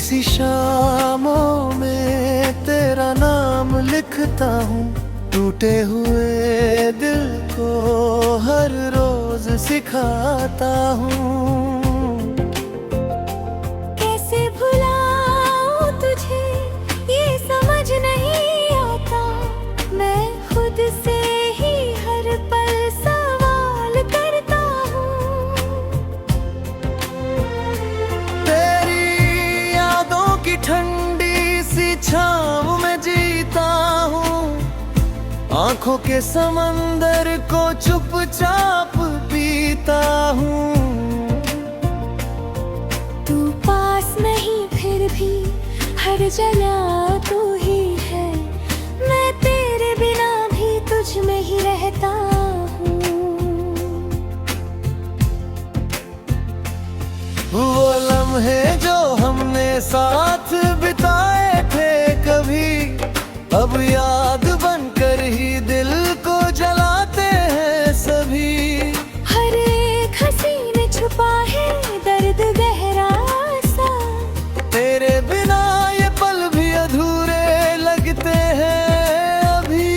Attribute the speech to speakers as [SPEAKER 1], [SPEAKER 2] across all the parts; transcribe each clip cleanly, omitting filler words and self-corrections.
[SPEAKER 1] सी शामों में तेरा नाम लिखता हूँ, टूटे हुए दिल को हर रोज सिखाता हूँ।
[SPEAKER 2] कैसे भुलाऊं तुझे ये समझ नहीं आता, मैं खुद से ही हर पल सवाल करता हूँ।
[SPEAKER 1] तेरी यादों की ठंडी सी छाँव में जीता हूँ, आंखों के समंदर को चुपचाप पीता हूँ।
[SPEAKER 2] तू पास नहीं फिर भी हर जगह तू ही है, मैं तेरे बिना भी तुझ में ही रहता हूँ।
[SPEAKER 1] वो लम्हे जो हमने साथ बिताए थे कभी, अब याद बनकर ही दिल को जलाते हैं सभी।
[SPEAKER 2] हर एक हंसी में छुपा है दर्द गहरा सा,
[SPEAKER 1] तेरे बिना ये पल भी अधूरे लगते हैं अभी।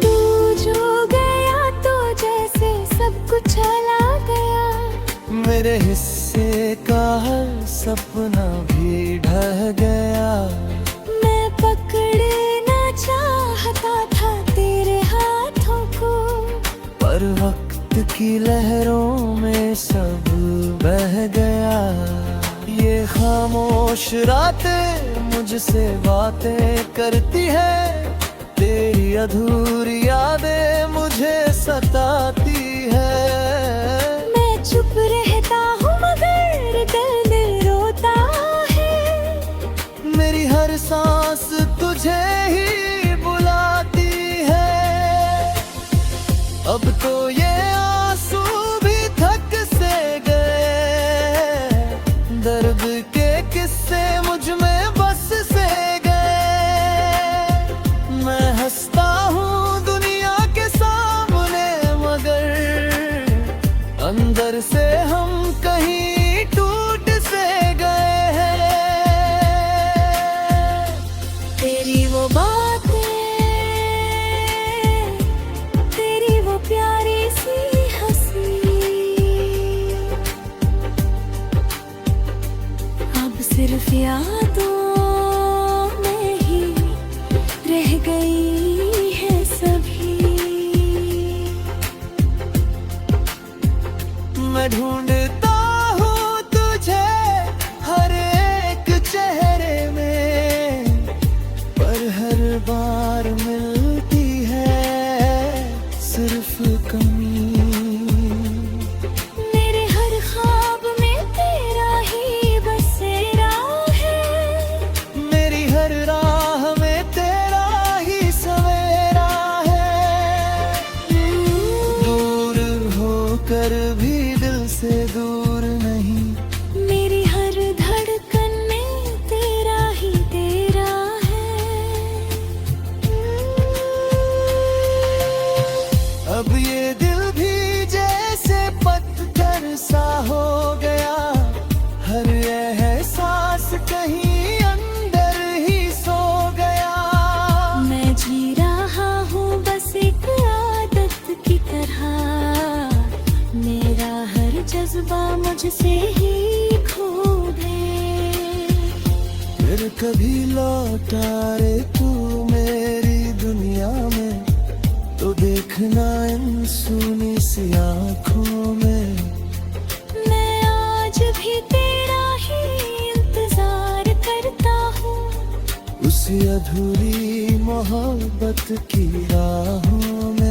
[SPEAKER 2] तू जो गया तो जैसे सब कुछ चला गया,
[SPEAKER 1] मेरे हिस्से का हर सपना भी ढह गया।
[SPEAKER 2] मैं पकड़ना चाहता था तेरे हाथों को,
[SPEAKER 1] पर वक्त की लहरों में सब बह गया। ये खामोश रातें मुझसे बातें करती है, तेरी अधूरी यादें मुझे सताती है।
[SPEAKER 2] मैं चुप रहता हूँ मगर दिल रोता है,
[SPEAKER 1] मेरी हर सांस तुझे ही बुलाती है। अब तो ये आंसू भी थक से गए, दर्द के किस्से मुझ में बस से गए। मैं हंसता हूँ दुनिया के सामने मगर अंदर से हम कहीं टूट से गए हैं।
[SPEAKER 2] तेरी वो बातें, तेरी वो प्यारी सी हंसी, अब सिर्फ यादों में ही रह गई है सभी।
[SPEAKER 1] मैं ढूंढता हूँ तुझे हर एक चेहरे में, पर हर बार मिलती है सिर्फ कमी।
[SPEAKER 2] मेरे हर ख्वाब में तेरा ही बसेरा है,
[SPEAKER 1] मेरी हर राह में तेरा ही सवेरा है। दूर होकर भी दिल से दूर नहीं,
[SPEAKER 2] मेरी हर धड़कन में तेरा ही तेरा है।
[SPEAKER 1] अब ये दिल भी जैसे पत्थर सा हो गया, हर एहसास कहीं अंदर ही सो गया।
[SPEAKER 2] मैं जी रहा हूँ बस एक आदत की तरह, मेरा हर जज्बा मुझसे ही खो गए।
[SPEAKER 1] फिर कभी लौट आए तू मेरी दुनिया में, तो देखना इन सुनी सी आँखों में।
[SPEAKER 2] मैं आज भी तेरा ही इंतजार करता हूँ,
[SPEAKER 1] उसी अधूरी मोहब्बत की राहों में।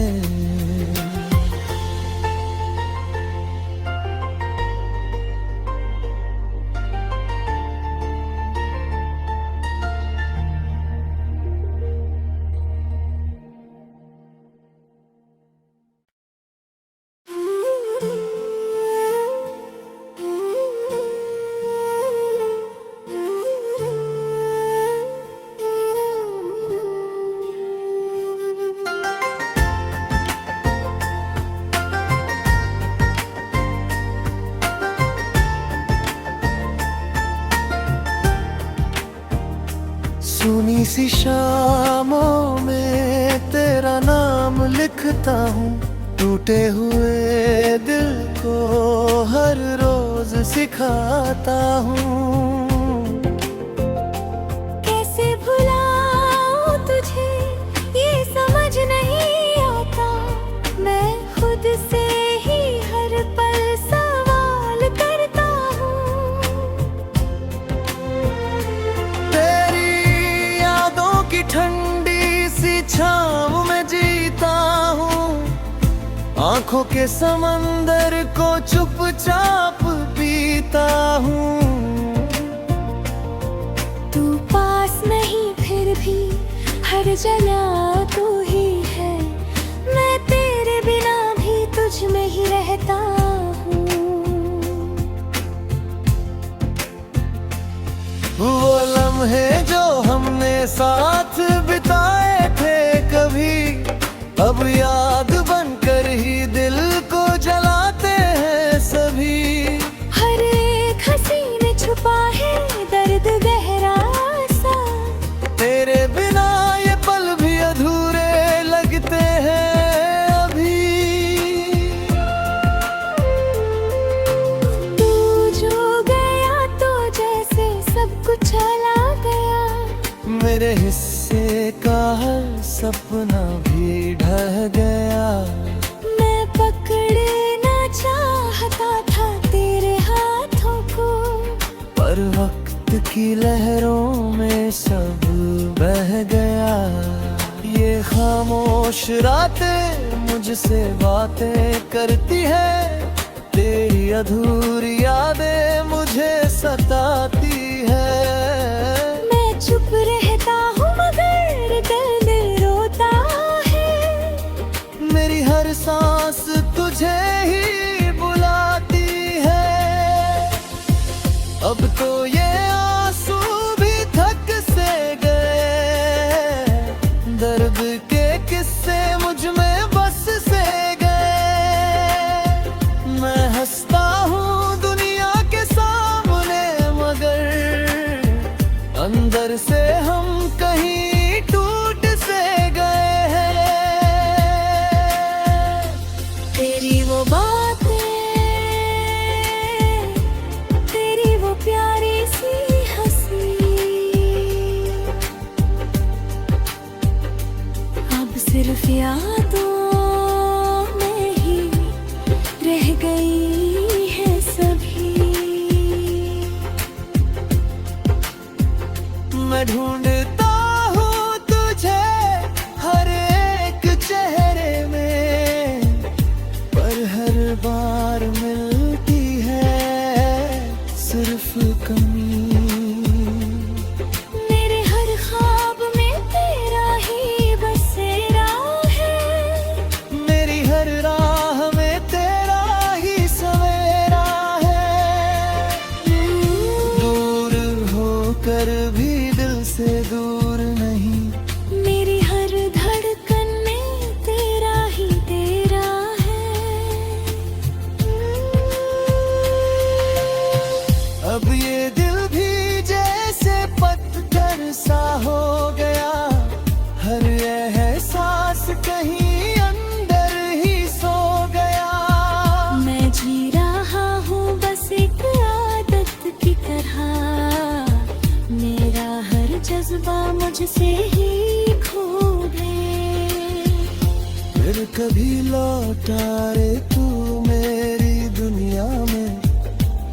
[SPEAKER 1] सुनी सी शामों में तेरा नाम लिखता हूँ, टूटे हुए दिल को हर रोज सिखाता हूँ।
[SPEAKER 2] कैसे भुलाऊं तुझे ये समझ नहीं आता, मैं खुद से ही हर पल सवाल करता हूँ।
[SPEAKER 1] तेरी यादों की ठंडी सी छाँव में जीता हूँ, आंखों के समंदर को चुपचाप पीता हूँ।
[SPEAKER 2] तू पास नहीं फिर भी हर जगह तू ही है, मैं तेरे बिना भी तुझ में ही रहता हूँ।
[SPEAKER 1] वो लम्हे जो हमने साथ बिताए थे कभी, अब याद बनकर ही दिल को जलाते हैं सभी।
[SPEAKER 2] हर एक हंसी में छुपा है दर्द गहरा सा,
[SPEAKER 1] तेरे बिना ये पल भी अधूरे लगते हैं अभी।
[SPEAKER 2] तू जो गया तो जैसे सब कुछ चला गया,
[SPEAKER 1] मेरे हिस्से का हर सपना भी ढह गया।
[SPEAKER 2] मैं पकड़ना चाहता था तेरे हाथों को,
[SPEAKER 1] पर वक्त की लहरों में सब बह गया। ये खामोश रातें मुझसे बातें करती है, तेरी अधूरी यादें मुझे सताती है।
[SPEAKER 2] मैं चुप रहता हूँ मगर दिल रोता है,
[SPEAKER 1] मेरी हर सांस तुझे ही बुलाती है। अब तो ये आंसू भी थक से गए, दर्द के किस्से मुझ में बस से गए। मैं हंसता हूँ दुनिया के सामने मगर अंदर से हम कहीं टूट से गए हैं।
[SPEAKER 2] तेरी वो बातें, तेरी वो प्यारी सी हंसी, अब सिर्फ यादों में ही रह गई है सभी।
[SPEAKER 1] मैं ढूंढता हूँ तुझे हर एक चेहरे में, पर हर बार मिलती है सिर्फ कमी।
[SPEAKER 2] मेरे हर ख्वाब में तेरा ही बसेरा है,
[SPEAKER 1] मेरी हर राह में तेरा ही सवेरा है। दूर होकर भी दिल से दूर नहीं,
[SPEAKER 2] मेरी हर धड़कन में तेरा ही तेरा है।
[SPEAKER 1] अब ये दिल भी जैसे पत्थर सा हो गया, हर एहसास कहीं अंदर ही सो गया।
[SPEAKER 2] मैं जी रहा हूँ बस एक आदत की तरह, मेरा हर जज्बा मुझसे ही खो गए।
[SPEAKER 1] फिर कभी लौटा रे तू मेरी दुनिया में,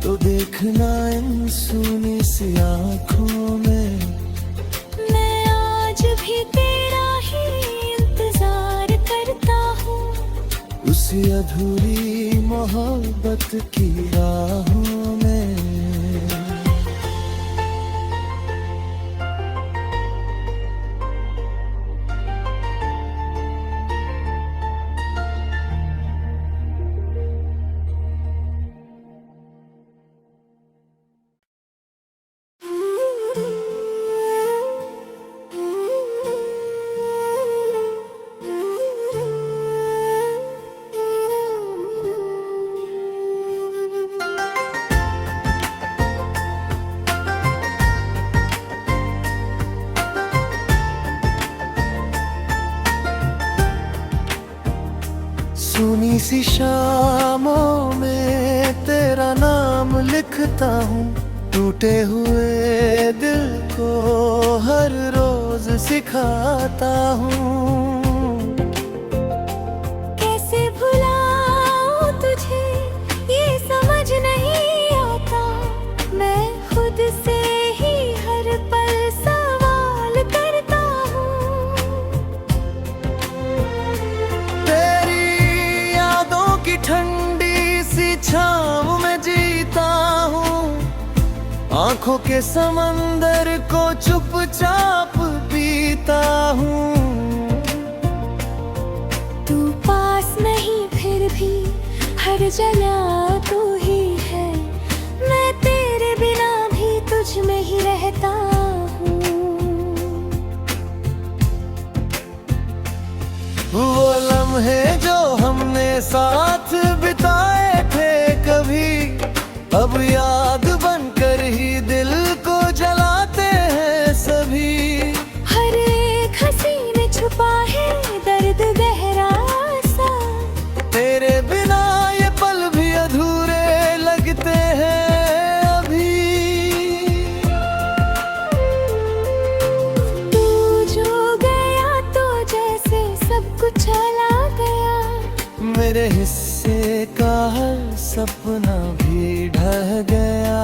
[SPEAKER 1] तो देखना इन सुनी सी आँखों में।
[SPEAKER 2] मैं आज भी तेरा ही इंतजार करता हूँ,
[SPEAKER 1] उसी अधूरी मोहब्बत की राहों में। नन्ही सी शामों में तेरा नाम लिखता हूँ, टूटे हुए दिल को हर रोज सिखाता हूँ।
[SPEAKER 2] कैसे भुलाऊं तुझे ये समझ नहीं आता, मैं खुद से ही हर पल सवाल करता हूँ।
[SPEAKER 1] तेरी यादों की ठंडी सी छाँव में जीता हूँ, आंखों के समंदर को चुपचाप पीता हूँ।
[SPEAKER 2] तू पास नहीं फिर भी हर जगह तू ही है, मैं तेरे बिना भी तुझ में ही रहता हूँ।
[SPEAKER 1] वो लम्हे जो हमने साथ बिताए थे कभी, अब याद बनकर ही दिल को जलाते हैं सभी।
[SPEAKER 2] हर एक हंसी में छुपा है दर्द गहरा सा,
[SPEAKER 1] तेरे बिना ये पल भी अधूरे लगते हैं अभी।
[SPEAKER 2] तू जो गया तो जैसे सब कुछ चला गया,
[SPEAKER 1] मेरे हिस्से का हर सपना भी ढह गया।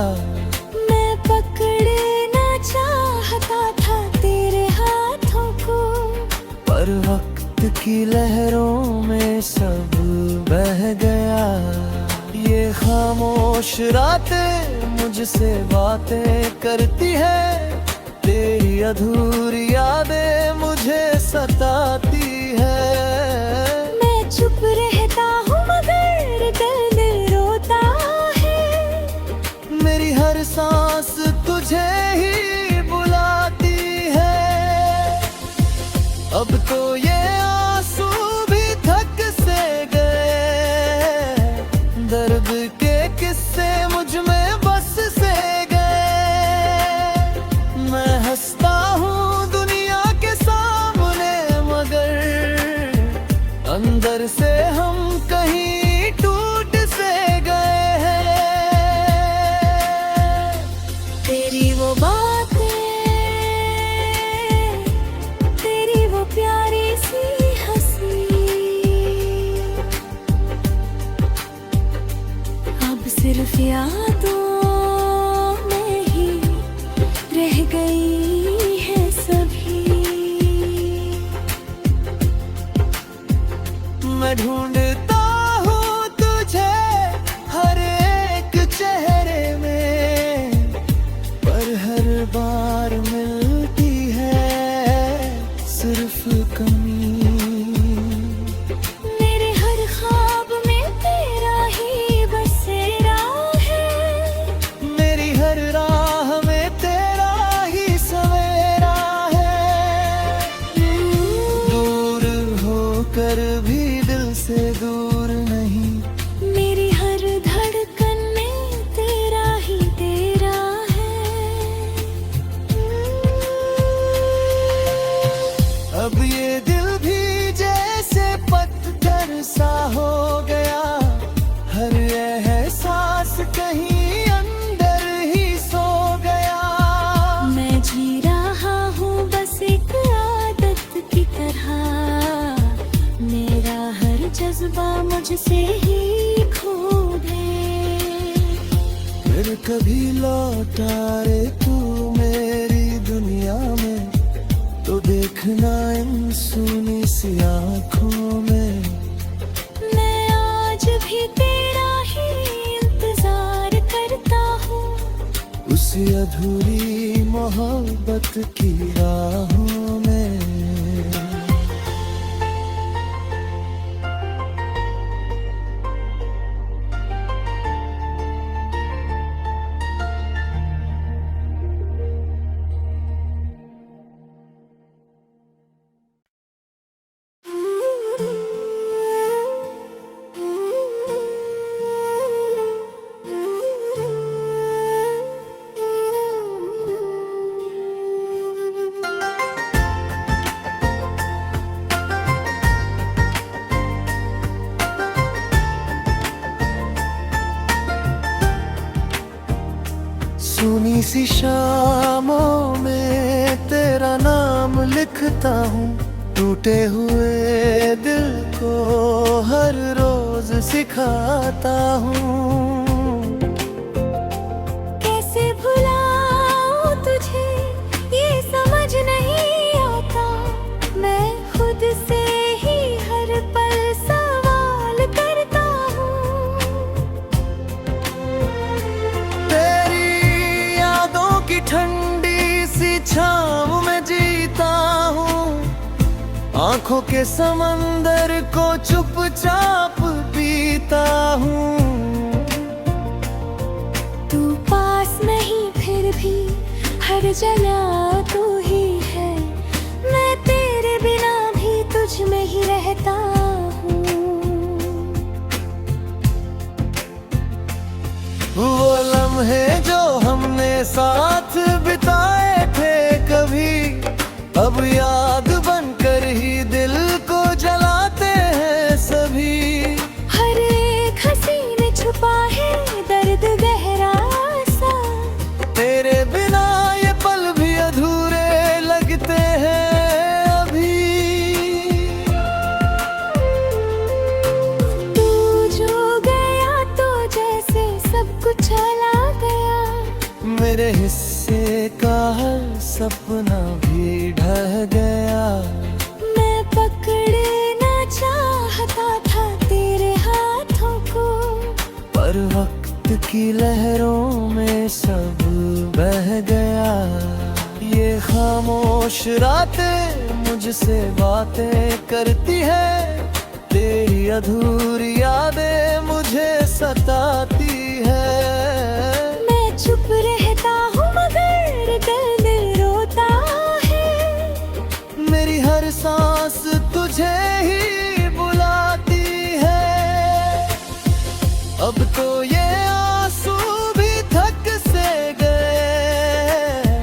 [SPEAKER 2] मैं पकड़ना चाहता था तेरे हाथों को,
[SPEAKER 1] पर वक्त की लहरों में सब बह गया। ये खामोश रातें मुझसे बातें करती है, तेरी अधूरी यादें मुझे सताती है।
[SPEAKER 2] मैं चुप रहता हूँ मगर दिल रोता है,
[SPEAKER 1] मेरी हर सांस तुझे ही बुलाती है। अब तो ये आंसू भी थक से गए, दर्द के किस्से मुझ में बस से गए। मैं हंसता हूँ दुनिया के सामने मगर अंदर से हम कहीं टूट से गए हैं।
[SPEAKER 2] तेरी वो बातें, तेरी वो प्यारी सी हंसी, अब सिर्फ यादों में ही रह गई है सभी।
[SPEAKER 1] मैं ढूंढता हूँ तुझे हर एक चेहरे में, पर हर बार मिलती है सिर्फ कमी।
[SPEAKER 2] मेरे हर ख्वाब में तेरा ही बसेरा है,
[SPEAKER 1] मेरी हर राह में तेरा ही सवेरा है। दूर होकर भी दिल से दूर नहीं,
[SPEAKER 2] मेरी हर धड़कन में तेरा ही तेरा है।
[SPEAKER 1] अब ये दिल भी जैसे पत्थर सा हो गया, हर एहसास कहीं अंदर ही सो गया।
[SPEAKER 2] मैं जी रहा हूँ बस एक आदत की तरह, मेरा हर जज्बा मुझसे ही खो गए।
[SPEAKER 1] फिर कभी लौटा रे तू मेरी दुनिया में, तो देखना इन सुनी सी आँखों में।
[SPEAKER 2] मैं आज भी तेरा ही इंतजार करता हूँ,
[SPEAKER 1] उसी अधूरी मोहब्बत की राहों में। ऐसी शामों में तेरा नाम लिखता हूँ, टूटे हुए दिल को हर रोज सिखाता हूँ।
[SPEAKER 2] कैसे भुलाऊं तुझे ये समझ नहीं आता, मैं खुद से ही हर पल सवाल करता हूँ।
[SPEAKER 1] तेरी यादों की ठंडी सी छाँव में जीता हूँ, आंखों के समंदर को चुपचाप पीता हूँ।
[SPEAKER 2] तू पास नहीं फिर भी हर जगह तू ही है, मैं तेरे बिना भी तुझ में ही रहता हूँ।
[SPEAKER 1] वो लम्हे जो हमने साथ बिताए थे कभी, अब याद बनकर ही दिल को जलाते हैं सभी।
[SPEAKER 2] हर एक हंसी में छुपा है दर्द गहरा सा,
[SPEAKER 1] तेरे बिना ये पल भी अधूरे लगते हैं अभी।
[SPEAKER 2] तू जो गया तो जैसे सब कुछ चला गया,
[SPEAKER 1] मेरे हिस्से का हर सपना भी ढह गया।
[SPEAKER 2] मैं पकड़ना चाहता था तेरे हाथों को,
[SPEAKER 1] पर वक्त की लहरों में सब बह गया। ये खामोश रातें मुझसे बातें करती है, तेरी अधूरी यादें मुझे सताती है।
[SPEAKER 2] मैं चुप रहता हूँ मगर दिल रोता है,
[SPEAKER 1] मेरी हर सांस तुझे ही बुलाती है। अब तो ये आंसू भी थक से गए,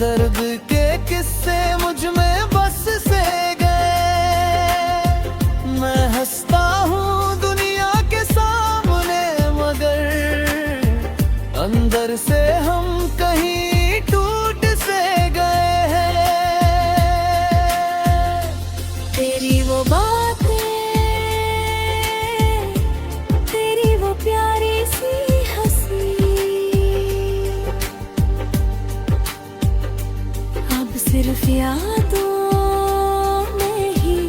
[SPEAKER 1] दर्द के किस्से मुझ में बस से गए। मैं हंसता हूँ दुनिया के सामने मगर अंदर से हम कहीं टूट से गए हैं।
[SPEAKER 2] तेरी वो बातें, तेरी वो प्यारी सी हंसी, अब सिर्फ यादों में ही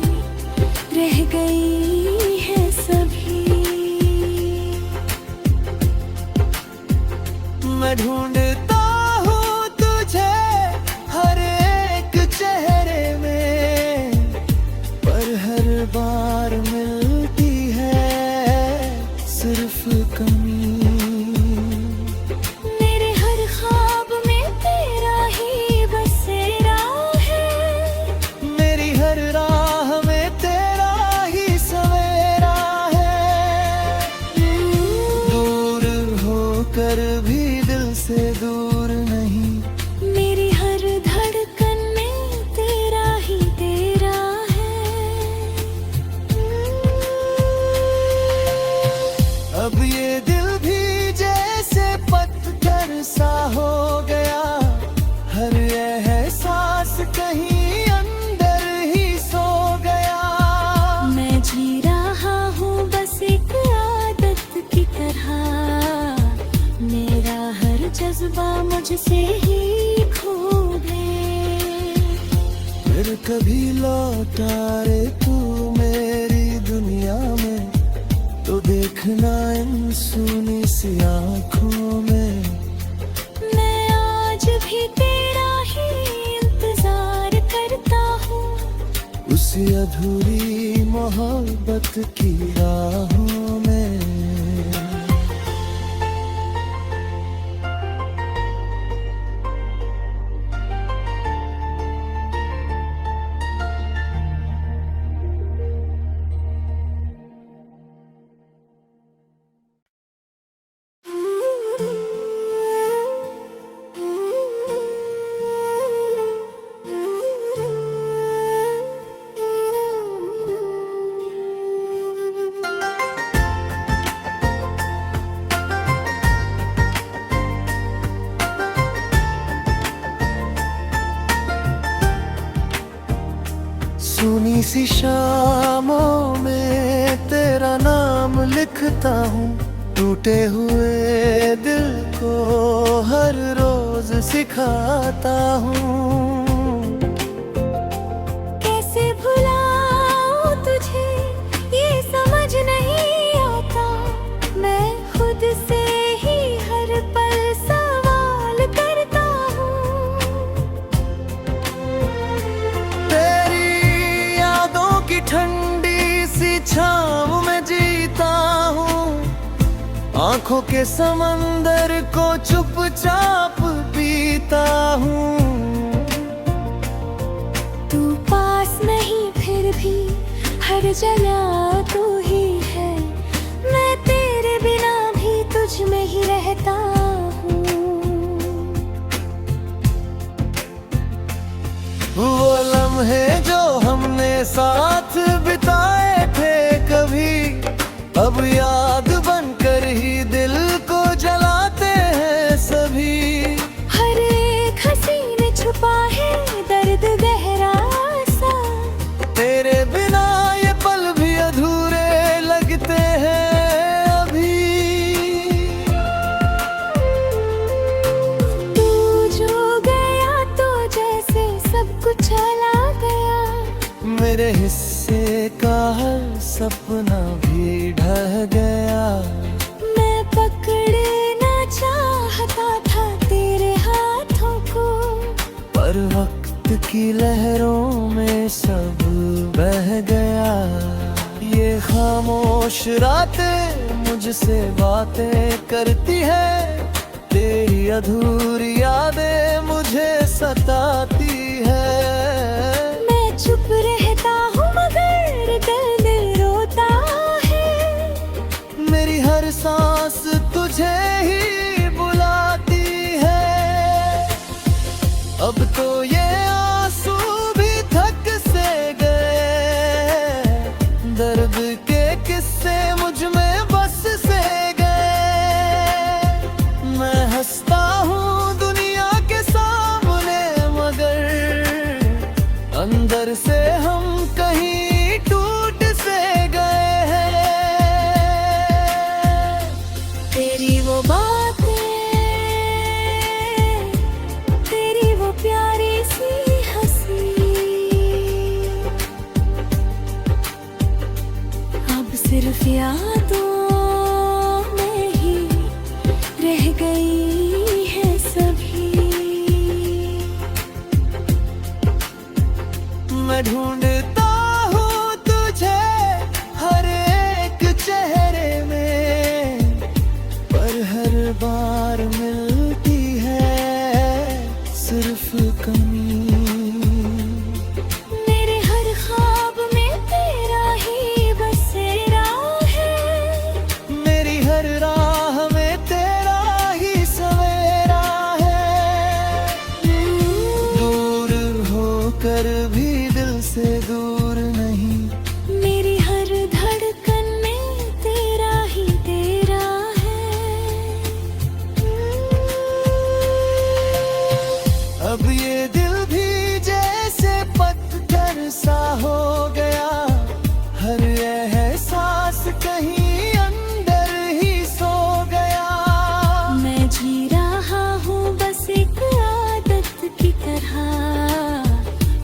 [SPEAKER 2] रह गई है सभी।
[SPEAKER 1] मैं ढूंढता हूँ तुझे हर एक चेहरे में, पर हर बार मिलती है सिर्फ कमी।
[SPEAKER 2] मेरे हर ख्वाब में तेरा ही बसेरा है,
[SPEAKER 1] मेरी हर राह में तेरा ही सवेरा है। दूर होकर भी दिल से दूर नहीं,
[SPEAKER 2] मेरी हर धड़कन में तेरा ही तेरा है।
[SPEAKER 1] अब ये दिल भी जैसे पत्थर सा हो गया, हर एहसास कहीं अंदर ही सो गया।
[SPEAKER 2] मैं जी रहा हूँ बस एक आदत की तरह, मेरा हर जज्बा मुझसे ही खो गए।
[SPEAKER 1] फिर कभी लौटा रे तू मेरी दुनिया में, तो देखना इन सुनी सी आँखों में।
[SPEAKER 2] मैं आज भी तेरा ही इंतजार करता हूँ,
[SPEAKER 1] उसी अधूरी मोहब्बत की राहों में। सुनी सी शामों में तेरा नाम लिखता हूँ, टूटे हुए दिल को हर रोज सिखाता हूँ।
[SPEAKER 2] कैसे भुलाऊं तुझे ये समझ नहीं आता, मैं खुद से ही हर पल सवाल करता हूँ।
[SPEAKER 1] तेरी यादों की ठंडी सी छाँव में जीता हूँ, आंखों के समंदर को चुपचाप पीता हूँ।
[SPEAKER 2] तू पास नहीं फिर भी हर जगह तू ही है, मैं तेरे बिना भी तुझ में ही रहता हूँ।
[SPEAKER 1] वो लम्हे जो हमने साथ बिताए थे कभी, अब याद बनकर ही दिल को जलाते हैं सभी।
[SPEAKER 2] हर एक हंसी में छुपा है दर्द गहरा सा,
[SPEAKER 1] तेरे बिना ये पल भी अधूरे लगते हैं अभी।
[SPEAKER 2] तू जो गया तो जैसे सब कुछ चला गया,
[SPEAKER 1] मेरे हिस्से का हर सपना भी ढह गया।
[SPEAKER 2] मैं पकड़ना चाहता था तेरे हाथों को,
[SPEAKER 1] पर वक्त की लहरों में सब बह गया। ये खामोश रातें मुझसे बातें करती है, तेरी अधूरी यादें मुझे सताती है।
[SPEAKER 2] मैं चुप रहता हूँ मगर दिल रोता है,
[SPEAKER 1] मेरी हर सांस तुझे ही बुलाती है। अब तो ये आंसू भी थक से गए, दर्द के किस्से मुझ में बस से गए। मैं हंसता हूँ दुनिया के सामने मगर अंदर से हम कहीं टूट से गए हैं।
[SPEAKER 2] तेरी वो बातें, तेरी वो प्यारी सी हंसी, अब सिर्फ यादों में ही रह गई है सभी।
[SPEAKER 1] मैं ढूंढता हूँ तुझे हर एक चेहरे में, पर हर बार मिलती है सिर्फ कमी।
[SPEAKER 2] मेरे हर ख्वाब में तेरा ही बसेरा है,
[SPEAKER 1] मेरी हर राह में तेरा ही सवेरा है। दूर होकर भी दिल से दूर नहीं,
[SPEAKER 2] मेरी हर धड़कन में तेरा ही तेरा है।
[SPEAKER 1] अब ये दिल भी जैसे पत्थर सा हो गया, हर एहसास कहीं अंदर ही सो गया।
[SPEAKER 2] मैं जी रहा हूँ बस एक आदत की तरह,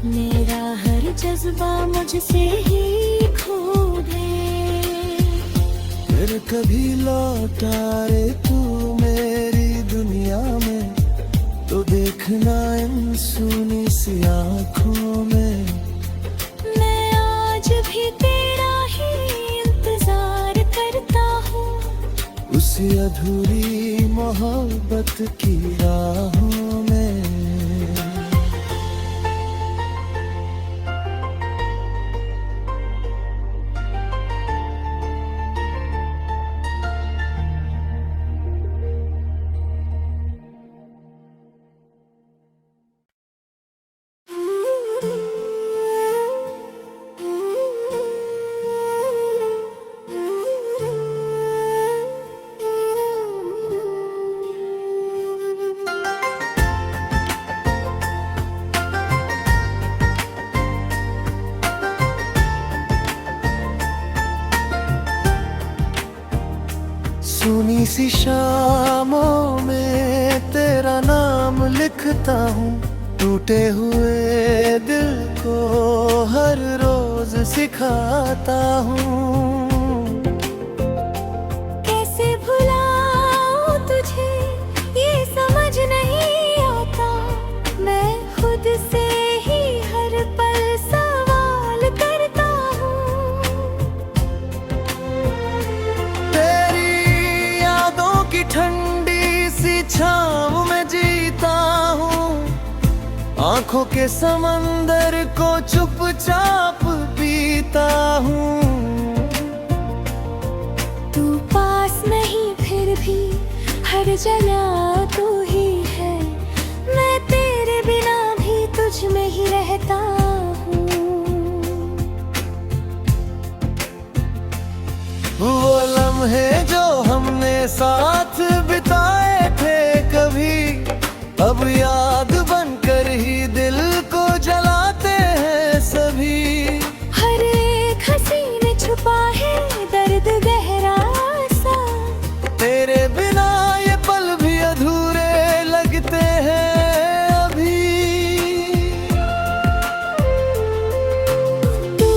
[SPEAKER 2] मेरा हर जज्बा मुझसे ही खो गए।
[SPEAKER 1] फिर कभी लौट आए तू मेरी दुनिया में, तो देखना इन सुनी सी आँखों में।
[SPEAKER 2] मैं आज भी तेरा ही इंतजार करता हूँ,
[SPEAKER 1] उसी अधूरी मोहब्बत की राहों में। सी शामों में तेरा नाम लिखता हूँ, टूटे हुए दिल को हर रोज सिखाता हूँ।
[SPEAKER 2] कैसे भुलाऊं तुझे ये समझ नहीं आता, मैं खुद से ही हर पल सवाल करता हूँ।
[SPEAKER 1] तेरी यादों की ठंडी सी छाँव में जीता हूँ, आंखों के समंदर को चुपचाप पीता हूँ।
[SPEAKER 2] तू पास नहीं फिर भी हर जगह तू ही है, मैं तेरे बिना भी तुझ में ही रहता हूँ।
[SPEAKER 1] वो लम्हे जो हमने साथ बिताए थे कभी, अब याद बनकर ही दिल को जलाते हैं सभी।
[SPEAKER 2] हर एक हंसी में छुपा है दर्द गहरा सा,
[SPEAKER 1] तेरे बिना ये पल भी अधूरे लगते हैं अभी।
[SPEAKER 2] तू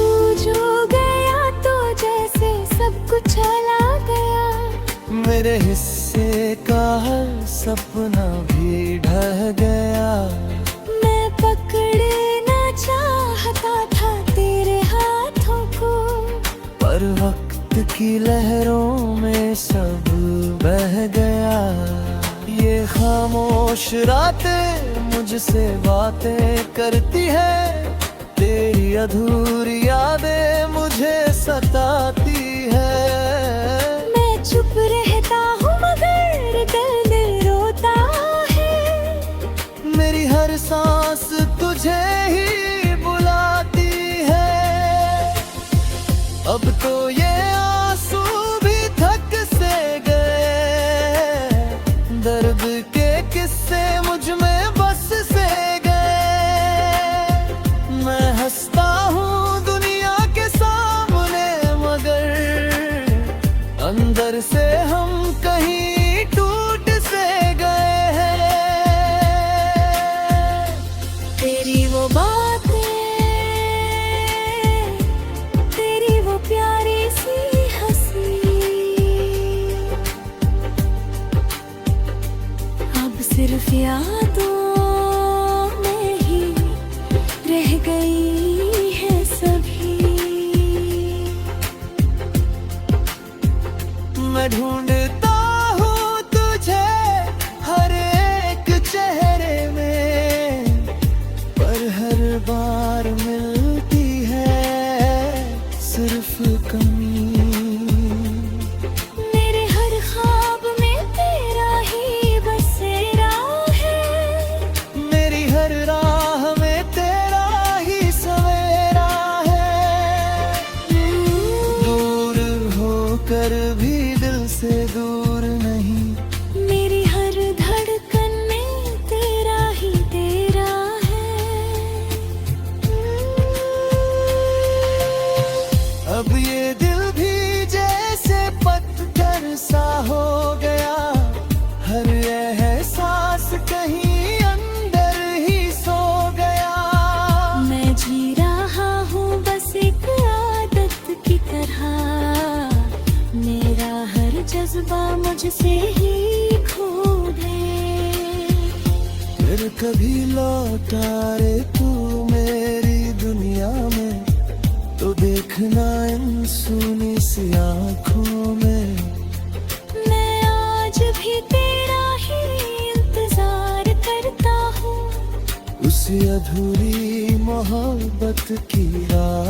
[SPEAKER 2] जो गया तो जैसे सब कुछ चला गया,
[SPEAKER 1] मेरे हिस्से का हर सपना भी ढह गया।
[SPEAKER 2] मैं पकड़ना चाहता था तेरे हाथों को,
[SPEAKER 1] पर वक्त की लहरों में सब बह गया। ये खामोश रातें मुझसे बातें करती है, तेरी अधूरी यादें मुझे सताती है।
[SPEAKER 2] मैं चुप रहता हूँ मगर दिल रोता है,
[SPEAKER 1] मेरी हर सांस तुझे ही बुलाती है। अब तो ये आंसू भी थक से गए, दर्द के किस्से मुझ में बस से गए। मैं हंसता हूँ दुनिया के सामने मगर अंदर से हम कहीं टूट से गए हैं।
[SPEAKER 2] तेरी वो बातें, तेरी वो प्यारी सी हंसी, अब सिर्फ यादों में ही रह गई है सभी।
[SPEAKER 1] मैं ढूंढता हूँ तुझे हर एक चेहरे में, पर हर बार मिलती है सिर्फ कमी।
[SPEAKER 2] मेरे हर ख्वाब में तेरा ही बसेरा है,
[SPEAKER 1] मेरी हर राह में तेरा ही सवेरा है। दूर होकर भी दिल से दूर नहीं,
[SPEAKER 2] मेरी हर धड़कन में तेरा ही तेरा है।
[SPEAKER 1] अब ये दिल भी जैसे पत्थर सा हो गया, हर एहसास कहीं अंदर ही सो गया।
[SPEAKER 2] मैं जी रहा हूँ बस एक आदत की तरह, मेरा हर जज्बा मुझसे ही खो दे।
[SPEAKER 1] फिर कभी लौटा रे तू मेरी दुनिया में, तो देखना इन सुनी सी आँखों में।
[SPEAKER 2] मैं आज भी तेरा ही इंतजार करता हूँ,
[SPEAKER 1] उसी अधूरी मोहब्बत की राह